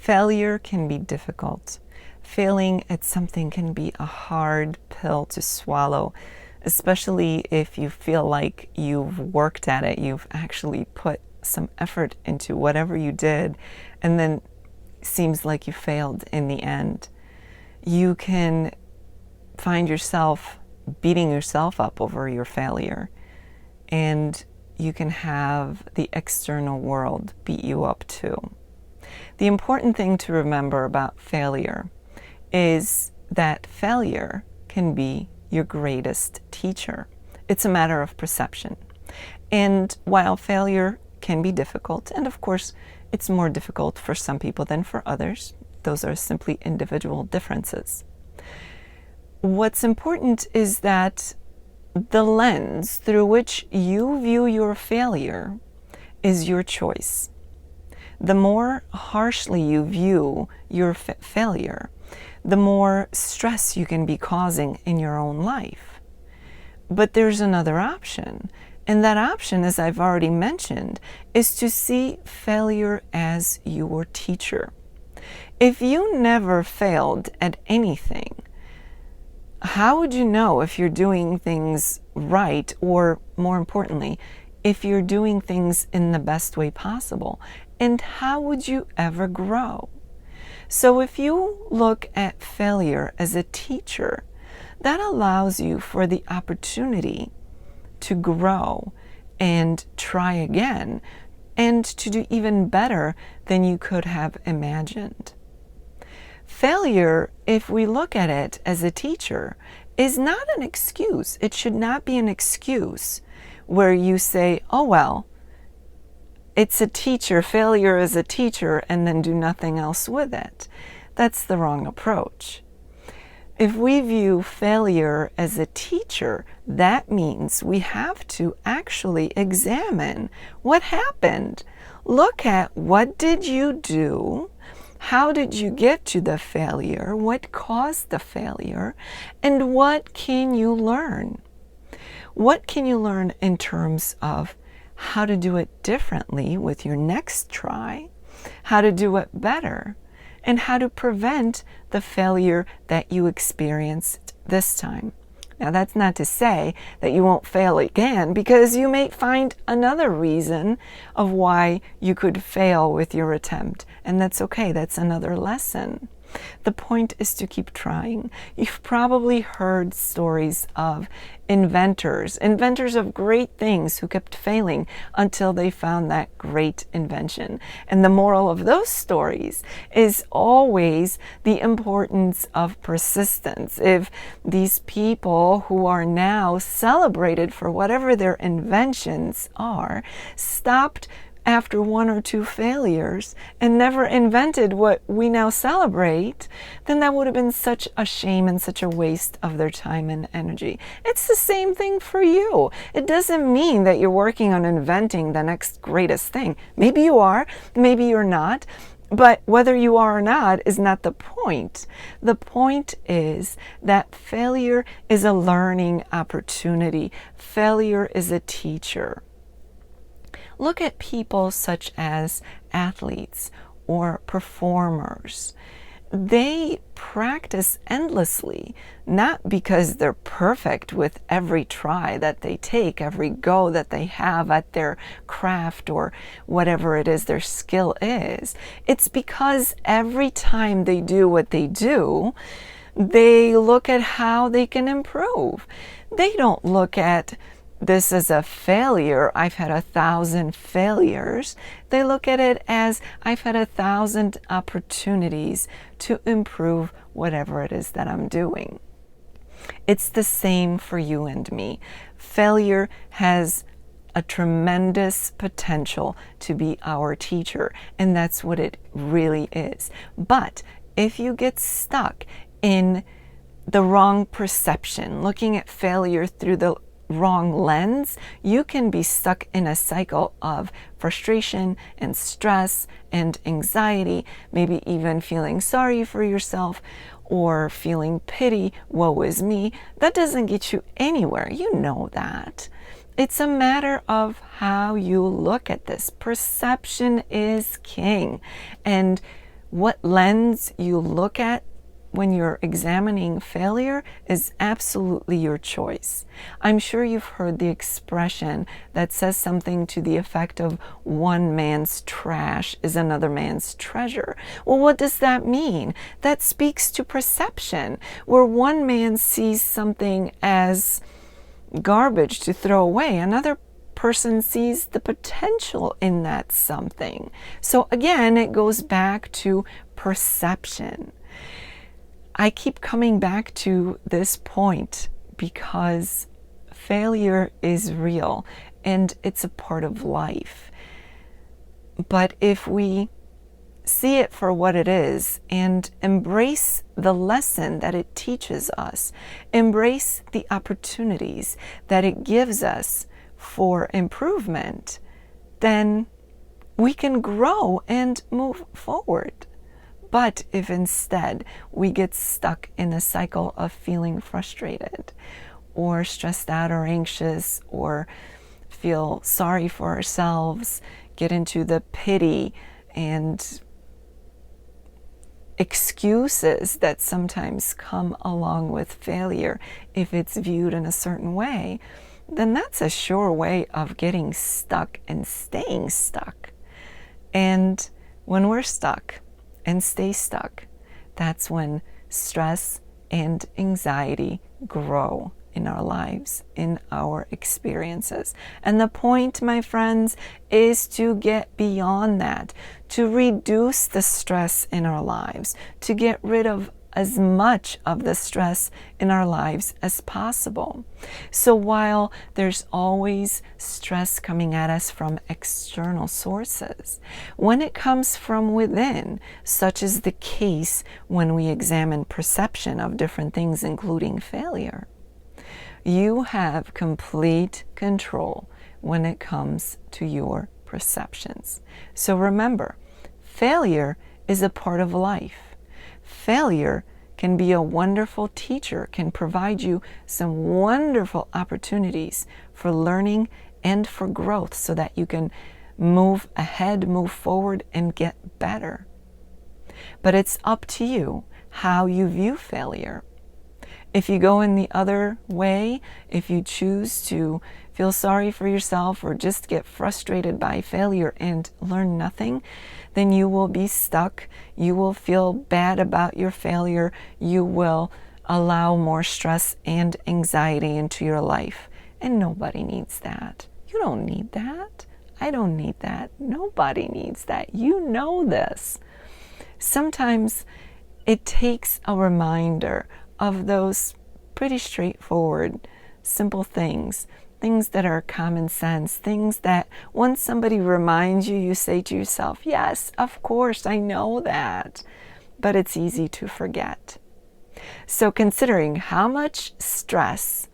Failure can be difficult. Failing at something can be a hard pill to swallow, especially if you feel like you've worked at it, you've actually put some effort into whatever you did, and then seems like you failed in the end. You can find yourself beating yourself up over your failure, and you can have the external world beat you up too. The important thing to remember about failure is that failure can be your greatest teacher. It's a matter of perception. And while failure can be difficult, and of course it's more difficult for some people than for others, those are simply individual differences. What's important is that the lens through which you view your failure is your choice. The more harshly you view your failure, the more stress you can be causing in your own life. But there's another option, and that option, as I've already mentioned, is to see failure as your teacher. If you never failed at anything, how would you know if you're doing things right, or more importantly, if you're doing things in the best way possible? And how would you ever grow? So if you look at failure as a teacher, that allows you for the opportunity to grow and try again, and to do even better than you could have imagined. Failure, if we look at it as a teacher, is not an excuse. It should not be an excuse where you say, oh well, it's a teacher, failure is a teacher, and then do nothing else with it. That's the wrong approach. If we view failure as a teacher, that means we have to actually examine what happened. Look at what did you do? How did you get to the failure? What caused the failure? And what can you learn? What can you learn in terms of how to do it differently with your next try, how to do it better, and how to prevent the failure that you experienced this time? Now, that's not to say that you won't fail again, because you may find another reason of why you could fail with your attempt, and that's okay. That's another lesson. The point is to keep trying. You've probably heard stories of inventors of great things who kept failing until they found that great invention. And the moral of those stories is always the importance of persistence. If these people who are now celebrated for whatever their inventions are stopped after one or two failures and never invented what we now celebrate, then that would have been such a shame and such a waste of their time and energy. It's the same thing for you. It doesn't mean that you're working on inventing the next greatest thing. Maybe you are, maybe you're not. But whether you are or not is not the point. The point is that failure is a learning opportunity. Failure is a teacher. Look at people such as athletes or performers. They practice endlessly, not because they're perfect with every try that they take, every go that they have at their craft or whatever it is their skill is. It's because every time they do what they do, they look at how they can improve. They don't look at this as a failure. I've had 1,000 failures. They look at it as I've had 1,000 opportunities to improve whatever it is that I'm doing. It's the same for you and me. Failure has a tremendous potential to be our teacher, and that's what it really is. But if you get stuck in the wrong perception, looking at failure through the wrong lens, you can be stuck in a cycle of frustration and stress and anxiety, maybe even feeling sorry for yourself or feeling pity, woe is me. That doesn't get you anywhere. You know that. It's a matter of how you look at this. Perception is king. And What lens you look at when you're examining failure is absolutely your choice. I'm sure you've heard the expression that says something to the effect of one man's trash is another man's treasure. Well, what does that mean? That speaks to perception, where one man sees something as garbage to throw away, another person sees the potential in that something. So again, it goes back to perception. I keep coming back to this point because failure is real and it's a part of life. But if we see it for what it is and embrace the lesson that it teaches us, embrace the opportunities that it gives us for improvement, then we can grow and move forward. But if instead we get stuck in a cycle of feeling frustrated or stressed out or anxious or feel sorry for ourselves, get into the pity and excuses that sometimes come along with failure if it's viewed in a certain way, then that's a sure way of getting stuck and staying stuck. And when we're stuck and stay stuck, that's when stress and anxiety grow in our lives, in our experiences. And the point, my friends, is to get beyond that, to reduce the stress in our lives, to get rid of as much of the stress in our lives as possible. So while there's always stress coming at us from external sources, when it comes from within, such is the case when we examine perception of different things, including failure, you have complete control when it comes to your perceptions. So remember, failure is a part of life. Failure can be a wonderful teacher, can provide you some wonderful opportunities for learning and for growth so that you can move ahead, move forward, and get better. But it's up to you how you view failure. If you go in the other way, if you choose to feel sorry for yourself or just get frustrated by failure and learn nothing, then you will be stuck. You will feel bad about your failure. You will allow more stress and anxiety into your life. And nobody needs that. You don't need that. I don't need that. Nobody needs that. You know this. Sometimes it takes a reminder of those pretty straightforward, simple things that are common sense, things that once somebody reminds you, you say to yourself, yes, of course, I know that, but it's easy to forget. So considering how much stress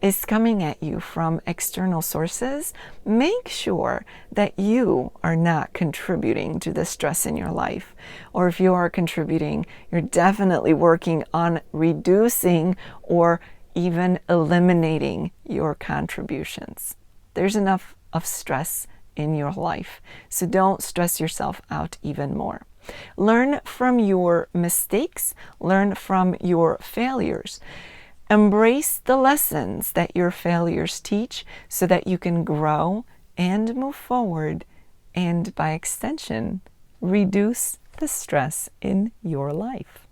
is coming at you from external sources, make sure that you are not contributing to the stress in your life. Or if you are contributing, you're definitely working on reducing or even eliminating your contributions. There's enough of stress in your life, so don't stress yourself out even more. Learn from your mistakes, learn from your failures. Embrace the lessons that your failures teach so that you can grow and move forward and, by extension, reduce the stress in your life.